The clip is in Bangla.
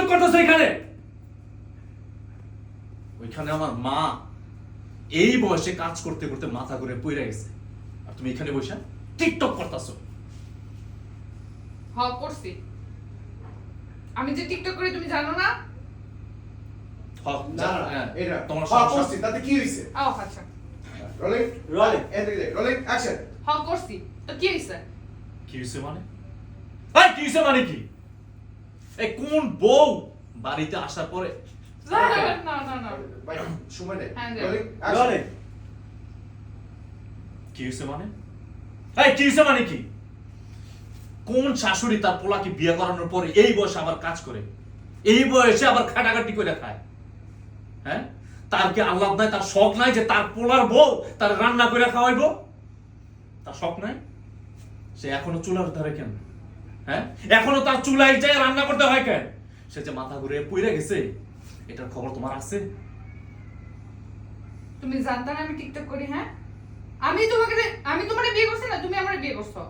টিকটক করতেছো এখানে? ওইখানে আমার মা এই বয়সে কাজ করতে করতে মাথা ঘুরে পড়ে গেছে, আর তুমি এখানে বসে টিকটক করতেছো। হ করছি। আমি যে টিকটক করি তুমি জানো না? না না হ্যাঁ, এটা তোমার হ্যাঁ সমস্যা। করছি, তাতে কি হইছে? আও আচ্ছা। Rolling Rolling. এদিকে রোলিং অ্যাকশন। হ করছি। তো কি হইছে? কি হইছে মানে? এই কি হইছে মানে কি? এই কোন বউ বাড়িতে আসার পরে না না না না। ভাই সময় নেই। হ্যাঁ, রোলিং Rolling. অ্যাকশন। কি হইছে মানে? এই কি হইছে মানে কি? কোন শাশুড়ি তার পোলাকে বিয়ে করানোর পরে এই বয়সে আবার কাজ করে, এই বয়সে আবার খাটাখাটি করে খায়? হ্যাঁ, তার কি আল্লাহ নাই, তার শখ নাই যে তার পোলার বউ তার রান্না করে খাওয়াইবো? তার শখ নাই? সে এখনো চুলার ধারে কেন? হ্যাঁ, এখনো তার চুলায় যায় রান্না করতে হয় কেন? সে যে মাথা ঘুরে পড়ে গেছে, এটার খবর তোমার আছে? তুমি জানতা না আমি টিকটক করি? হ্যাঁ, আমি তোমারে বিয়ে করছি না, তুমি আমারে বিয়ে করছো।